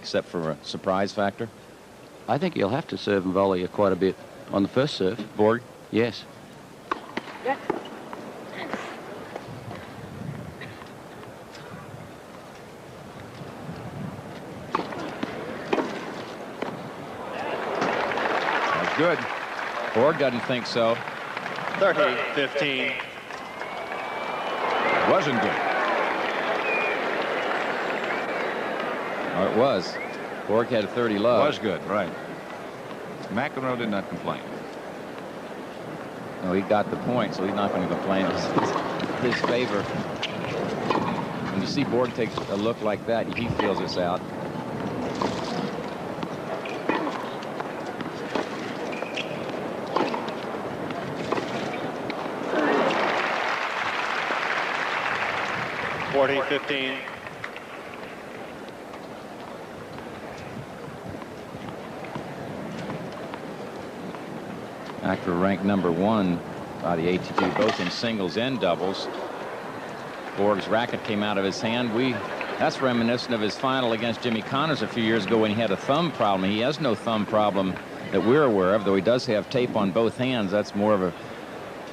except for a surprise factor? I think he'll have to serve and volley quite a bit on the first serve. Borg? Yes. That's good. Borg doesn't think so. 30-15. Wasn't good. Oh, it was. Borg had a 30 love. Was good, right. McEnroe did not complain. No, he got the point, so he's not going to complain. It's his favor. When you see Borg take a look like that, he feels it's out. $40-15. After ranked #1 by the ATP, both in singles and doubles. Borg's racket came out of his hand. That's reminiscent of his final against Jimmy Connors a few years ago when he had a thumb problem. He has no thumb problem that we're aware of, though he does have tape on both hands. That's more of a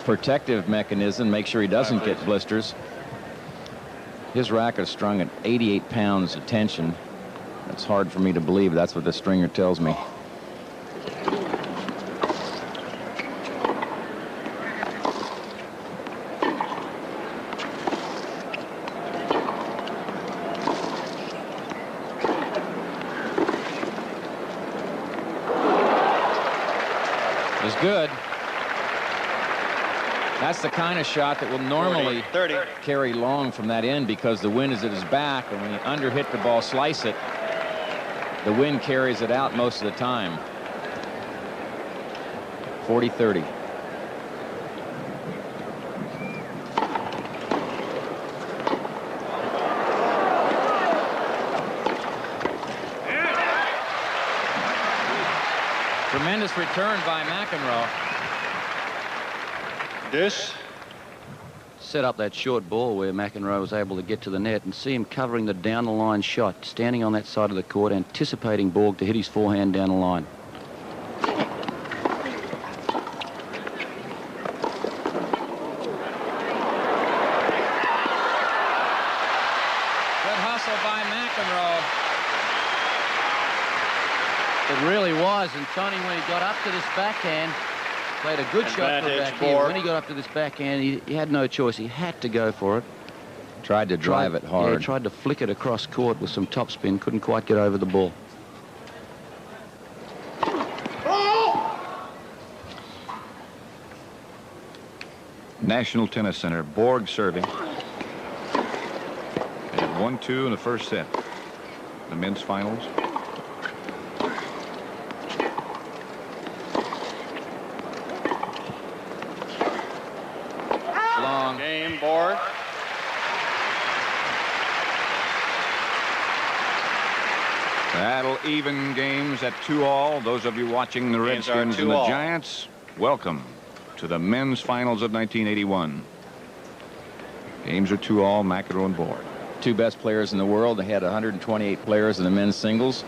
protective mechanism, make sure he doesn't get blisters. His racket is strung at 88 pounds of tension. That's hard for me to believe. That's what the stringer tells me. It's good. That's the kind of shot that will normally 30. carry long from that end because the wind is at his back, and when you underhit the ball, slice it, the wind carries it out most of the time. 40-30. Tremendous return by McEnroe. This Set up that short ball where McEnroe was able to get to the net and see him covering the down the line shot, standing on that side of the court, anticipating Borg to hit his forehand down the line. Good hustle by McEnroe. It really was, and Tony, when he got up to this backhand, played a good shot for the Advantage, backhand. Borg. When he got up to this backhand, he had no choice. He had to go for it. Tried to drive it hard. Yeah, he tried to flick it across court with some topspin. Couldn't quite get over the ball. National Tennis Center, Borg serving. And 1-2 in the first set. The men's finals. Long. game, Borg. That'll even games at 2-all. Those of you watching the Games are Redskins and the 2-all. Giants, welcome to the men's finals of 1981. Games are 2-all, McEnroe and Borg. Two best players in the world. They had 128 players in the men's singles.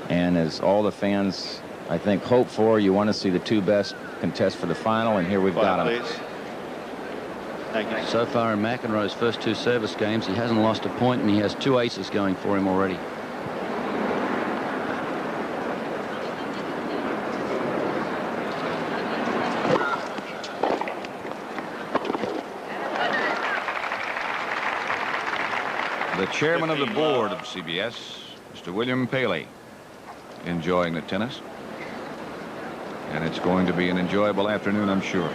And as all the fans, I think, hope for, you want to see the two best contest for the final, and here we've got them. Please. Thank you. So far in McEnroe's first two service games, he hasn't lost a point, and he has two aces going for him already. The chairman of the board of CBS, Mr. William Paley, enjoying the tennis. And it's going to be an enjoyable afternoon, I'm sure.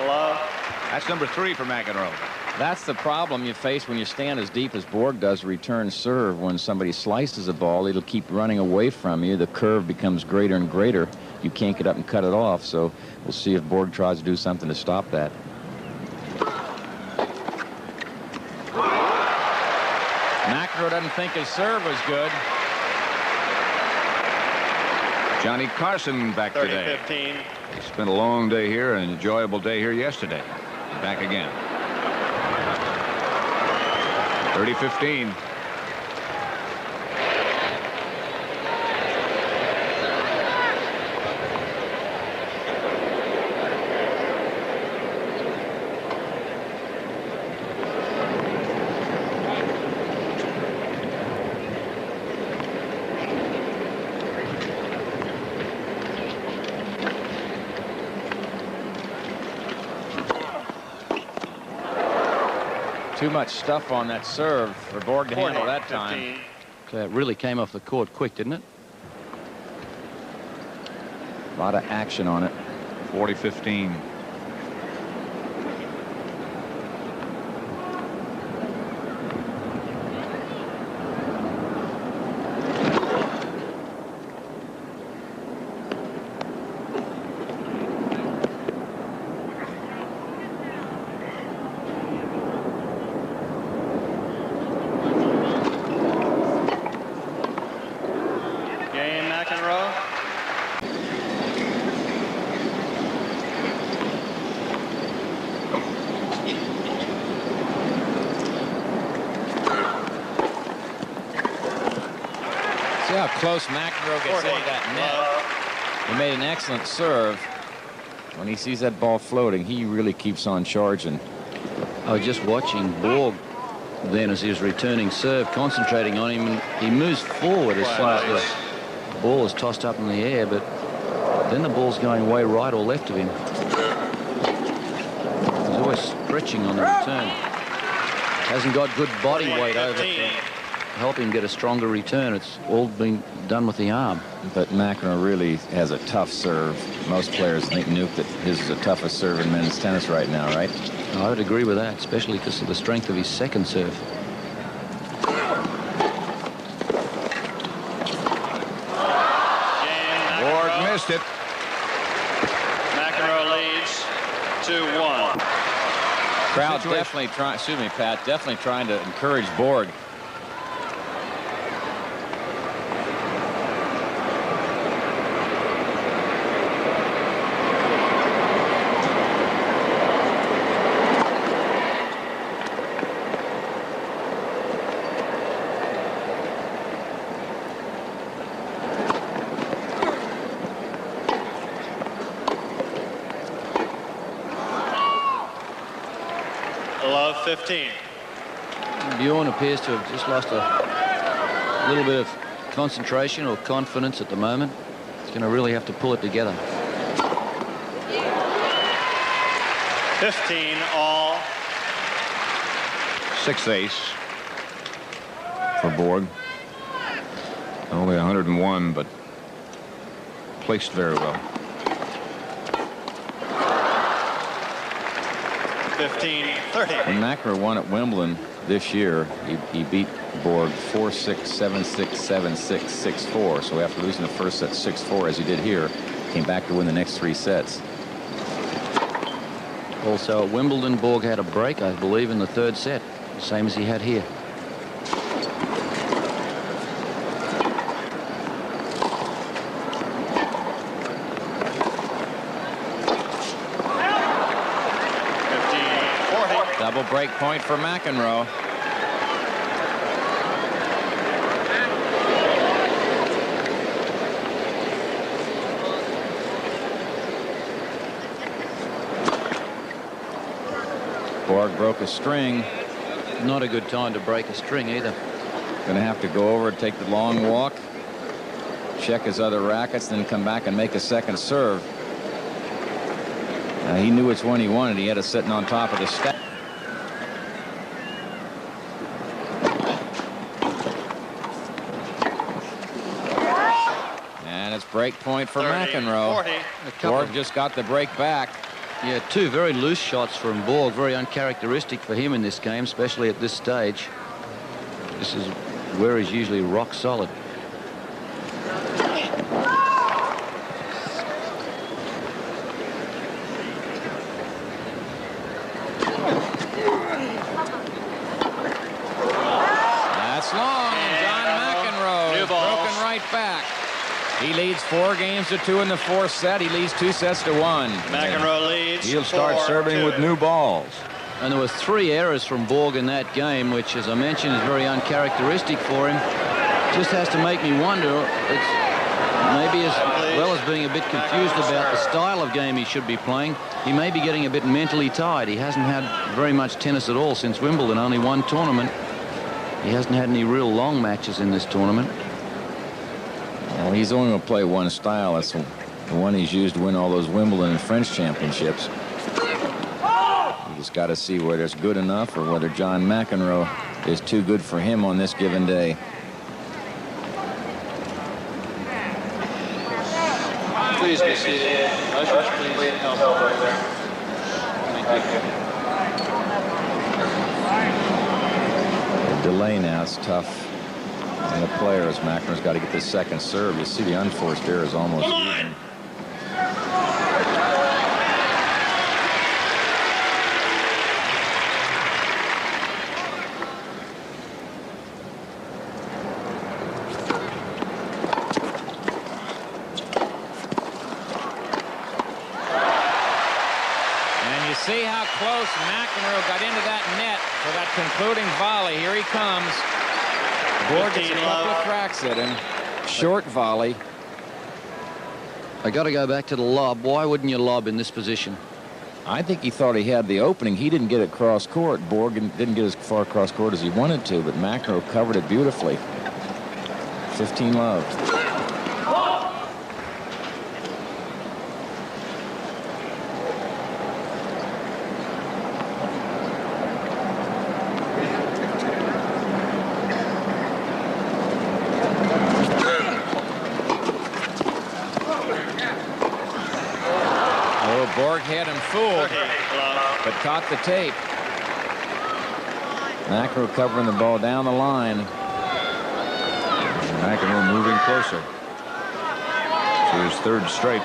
Love. That's number 3 for McEnroe. That's the problem you face when you stand as deep as Borg does return serve. When somebody slices a ball, it'll keep running away from you. The curve becomes greater and greater. You can't get up and cut it off, so we'll see if Borg tries to do something to stop that. McEnroe doesn't think his serve was good. Johnny Carson back today. 30-15. He spent a long day here, an enjoyable day here yesterday. Back again. 30-15. Too much stuff on that serve for Borg to handle that time. So it really came off the court quick, didn't it? A lot of action on it. 40-15. McEnroe. See how close McEnroe gets into that net. He made an excellent serve. When he sees that ball floating, he really keeps on charging. I was just watching Borg then as he was returning serve, concentrating on him, and he moves forward as soon as the ball is tossed up in the air, but then the ball's going way right or left of him. He's always stretching on the return. Hasn't got good body weight over to help him get a stronger return. It's all been done with the arm. But McEnroe really has a tough serve. Most players think, Nuke, that his is the toughest serve in men's tennis right now, right? I would agree with that, especially because of the strength of his second serve. Borg missed it. McEnroe leads 2-1. Crowd definitely trying, excuse me, Pat, definitely trying to encourage Borg. Love 15. Bjorn appears to have just lost a little bit of concentration or confidence at the moment. He's going to really have to pull it together. 15 all. Sixth ace for Borg. Only 101, but placed very well. 15-30. When McEnroe won at Wimbledon this year, he beat Borg 4-6, 7-6, 7-6, 6-4. So after losing the first set 6-4, as he did here, came back to win the next 3 sets. Also at Wimbledon, Borg had a break, I believe, in the third set, same as he had here. Double break point for McEnroe. Borg broke a string. Not a good time to break a string either. Going to have to go over and take the long walk, check his other rackets, then come back and make a second serve. He knew which one he wanted. He had it sitting on top of the stack. And it's break point for McEnroe. Borg just got the break back. Yeah, 2 very loose shots from Borg, very uncharacteristic for him in this game, especially at this stage. This is where he's usually rock solid. That's long. John McEnroe is broken right back. He leads 4 games to 2 in the 4th set. He leads 2 sets to 1. McEnroe leads. He'll start serving with new balls. And there were 3 errors from Borg in that game, which, as I mentioned, is very uncharacteristic for him. Just has to make me wonder. It's maybe as well as being a bit confused about the style of game he should be playing, he may be getting a bit mentally tired. He hasn't had very much tennis at all since Wimbledon, only 1 tournament. He hasn't had any real long matches in this tournament. Well, he's only going to play one style. That's the one he's used to win all those Wimbledon and French championships. You just got to see whether it's good enough or whether John McEnroe is too good for him on this given day. Please be seated. Ushers, please help right there. Thank you. The delay now is tough on the players. McEnroe's got to get this second serve. You see the unforced error is almost even. See how close McEnroe got into that net for that concluding volley. Here he comes. Borg gets a couple of cracks at him. Short volley. I got to go back to the lob. Why wouldn't you lob in this position? I think he thought he had the opening. He didn't get it cross court. Borg didn't get as far across court as he wanted to, but McEnroe covered it beautifully. 15 love. Borg had him fooled, but caught the tape. McEnroe covering the ball down the line. McEnroe moving closer to his 3rd straight.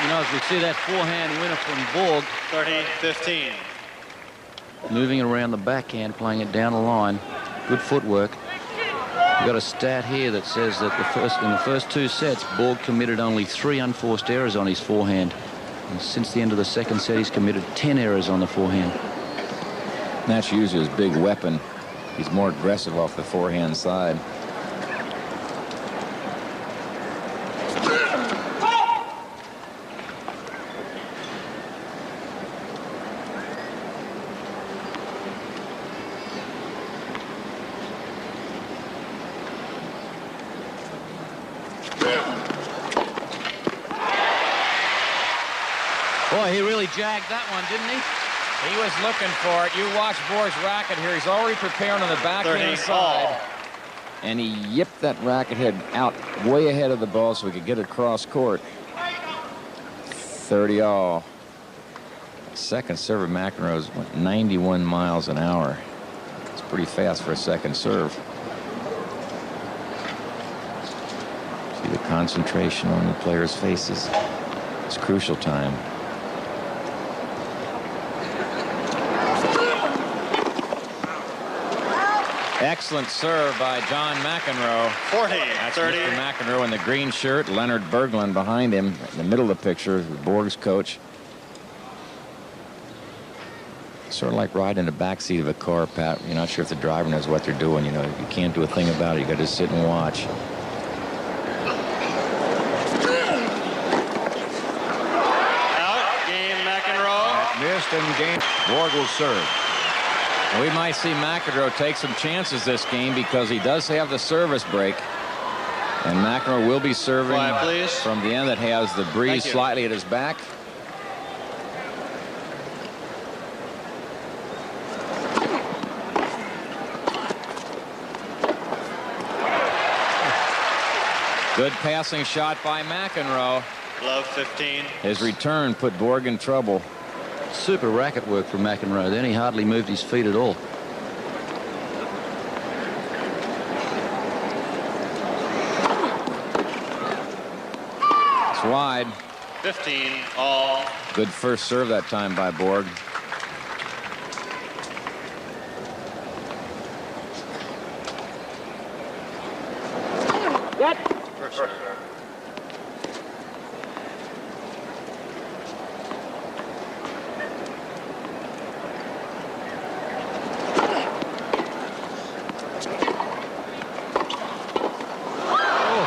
As we see that forehand winner from Borg. 30-15. Moving around the backhand, playing it down the line. Good footwork. We've got a stat here that says that in the first 2 sets, Borg committed only 3 unforced errors on his forehand. And since the end of the 2nd set, he's committed 10 errors on the forehand. That's usually his big weapon. He's more aggressive off the forehand side. Boy, he really jagged that one, didn't he? He was looking for it. You watch Borg's racket here. He's already preparing on the backhand side. And he yipped that racket head out way ahead of the ball so he could get it across court. 30 all. Second serve of McEnroe's went 91 miles an hour. It's pretty fast for a second serve. See the concentration on the players' faces. It's crucial time. Excellent serve by John McEnroe. 40, That's 30. Mr. McEnroe in the green shirt. Leonard Berglund behind him in the middle of the picture, Borg's coach. Sort of like riding in the back seat of a car, Pat. You're not sure if the driver knows what they're doing. You know, you can't do a thing about it. You got to sit and watch. Out, game McEnroe. Missed and game. Borg will serve. We might see McEnroe take some chances this game because he does have the service break. And McEnroe will be serving from the end that has the breeze slightly at his back. Good passing shot by McEnroe. Love 15. His return put Borg in trouble. Super racket work from McEnroe. Then he hardly moved his feet at all. It's wide. 15 all. Good first serve that time by Borg. First serve.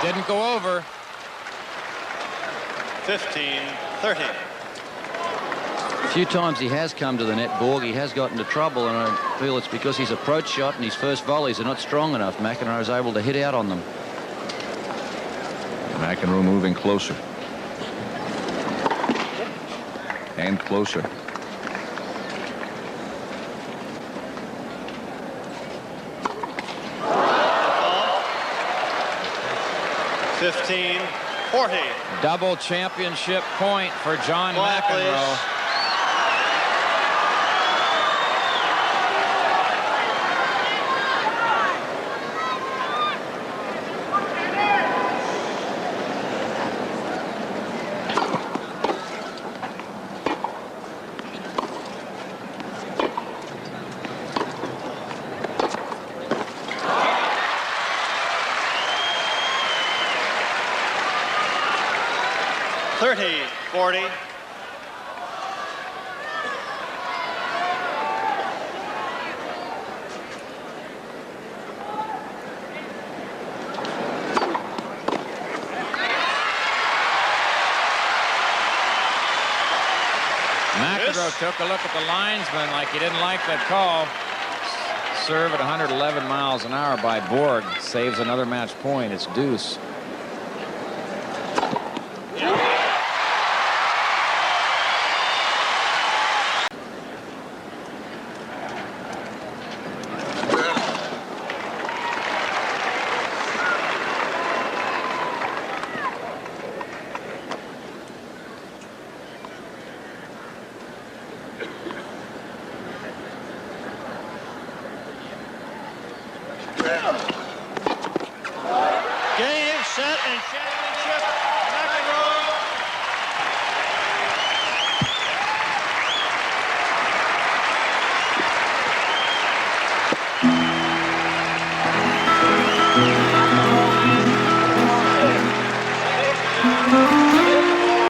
Didn't go over. 15-30. A few times he has come to the net, Borg. He has got into trouble, and I feel it's because his approach shot and his first volleys are not strong enough. McEnroe is able to hit out on them. McEnroe moving closer. And closer. Fifteen, 40. Double championship point for John Quiet, McEnroe. please. Thirty, 40. McEnroe took a look at the linesman like he didn't like that call. Serve at 111 miles an hour by Borg. Saves another match point. It's deuce.